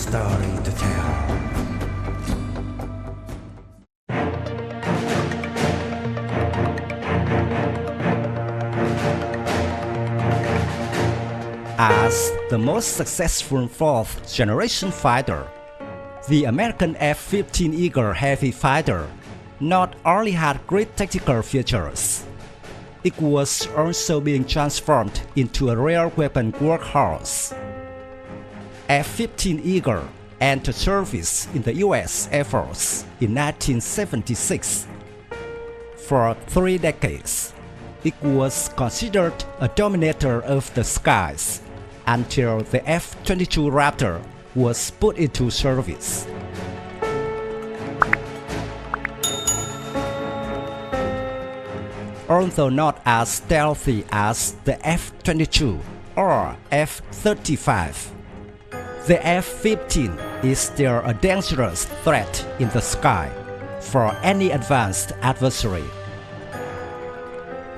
story to tell. As the most successful fourth-generation fighter, the American F-15 Eagle heavy fighter not only had great tactical features, it was also being transformed into a rare weapon workhorse. F-15 Eagle entered service in the U.S. Air Force in 1976. For 3 decades, it was considered a dominator of the skies until the F-22 Raptor was put into service. Although not as stealthy as the F-22 or F-35, the F-15 is still a dangerous threat in the sky for any advanced adversary.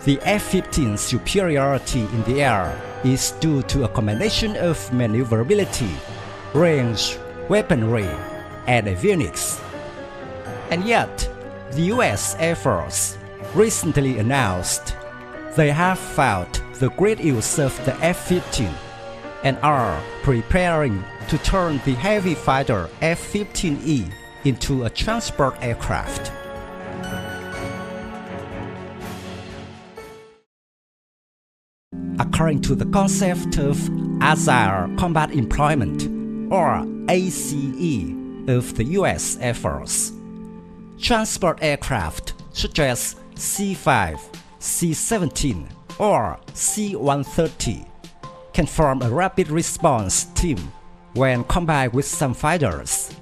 The F-15's superiority in the air is due to a combination of maneuverability, range, weaponry, and avionics. And yet, the US Air Force recently announced they have found the great use of the F-15 and are preparing to turn the heavy fighter F-15E into a transport aircraft. According to the concept of Agile Combat Employment, or ACE, of the US Air Force, transport aircraft such as C-5, C-17, or C-130 can form a rapid response team when combined with some fighters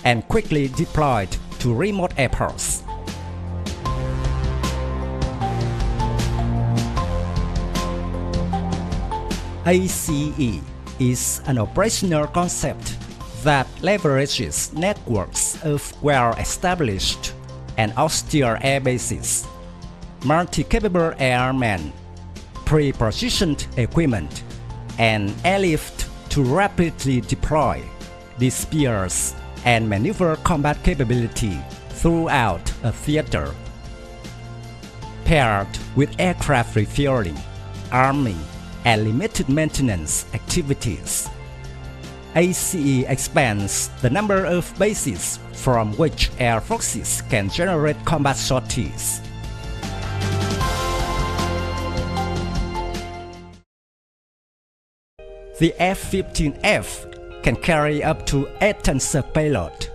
and quickly deployed to remote airports. ACE is an operational concept that leverages networks of well-established and austere air bases, multi-capable airmen, pre-positioned equipment, and airlift to rapidly deploy, disperse, and maneuver combat capability throughout a theater. Paired with aircraft refueling, arming, and limited maintenance activities, ACE expands the number of bases from which air forces can generate combat sorties. The F-15F can carry up to 8 tons of payload.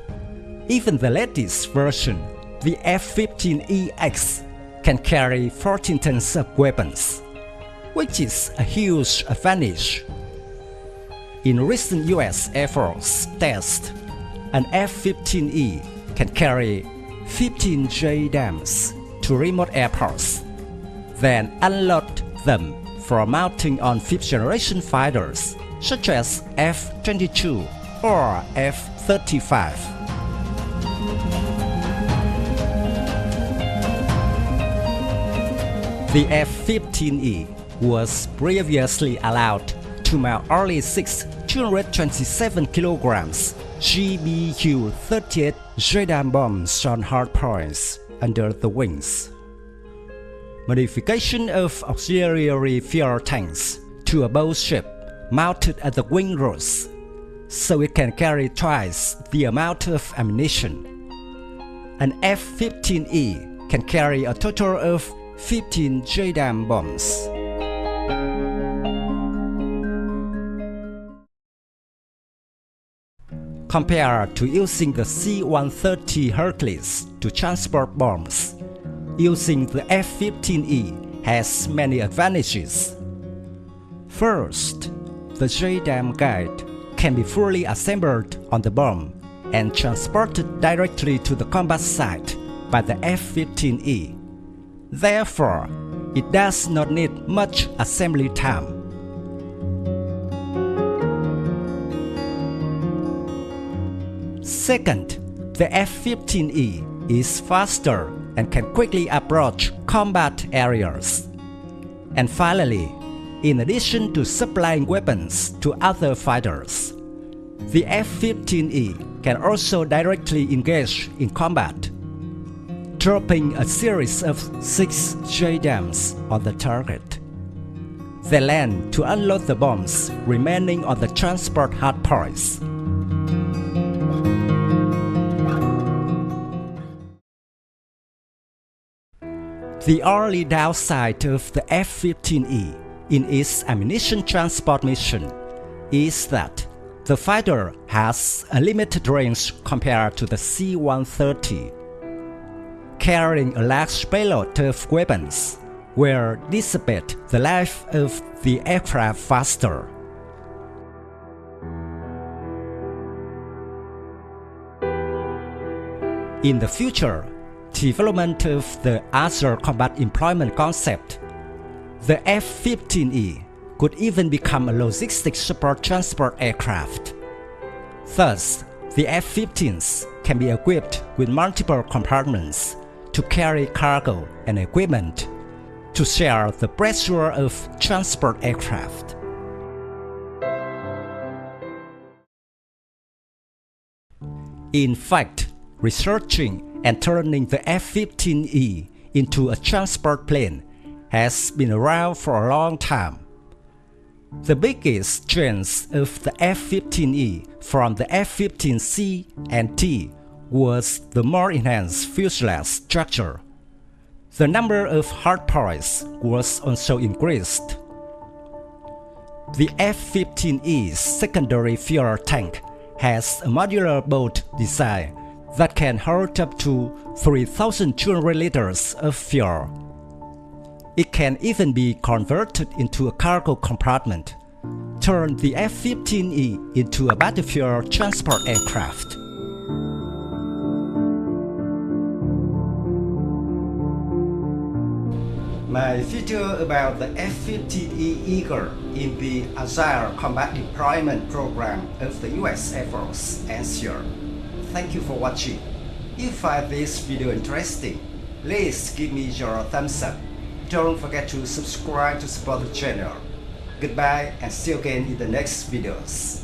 Even the latest version, the F-15EX, can carry 14 tons of weapons, which is a huge advantage. In recent US Air Force tests, an F-15E can carry 15 JDAMs to remote airports, then unload them for mounting on 5th-generation fighters such as F-22 or F-35. The F-15E was previously allowed to mount only 6 227 kg GBU-38 JDAM bombs on hardpoints under the wings. Modification of auxiliary fuel tanks to a bow ship mounted at the wing roots, so it can carry twice the amount of ammunition. An F-15E can carry a total of 15 JDAM bombs. Compared to using the C-130 Hercules to transport bombs, using the F-15E has many advantages. First, the JDAM guide can be fully assembled on the bomb and transported directly to the combat site by the F-15E. Therefore, it does not need much assembly time. Second, the F-15E is faster and can quickly approach combat areas. And finally, in addition to supplying weapons to other fighters, The F-15E can also directly engage in combat, dropping a series of 6 JDAMs on the target. They land to unload the bombs remaining on the transport hardpoints. The only downside of the F-15E in its ammunition transport mission is that the fighter has a limited range compared to the C-130. Carrying a large payload of weapons will dissipate the life of the aircraft faster. In the future development of the Agile Combat Employment concept, the F-15E could even become a logistics support transport aircraft. Thus, the F-15s can be equipped with multiple compartments to carry cargo and equipment to share the pressure of transport aircraft. In fact, researching and turning the F-15E into a transport plane has been around for a long time. The biggest strength of the F-15E from the F-15C and T was the more enhanced fuselage structure. The number of hardpoints was also increased. The F-15E's secondary fuel tank has a modular boat design that can hold up to 3,200 liters of fuel. It can even be converted into a cargo compartment, turn the F-15E into a battlefield transport aircraft. My video about the F-15E Eagle in the Agile Combat Employment program of the US Air Force ends here. Thank you for watching. If you find this video interesting, please give me your thumbs up. Don't forget to subscribe to support the channel. Goodbye and see you again in the next videos.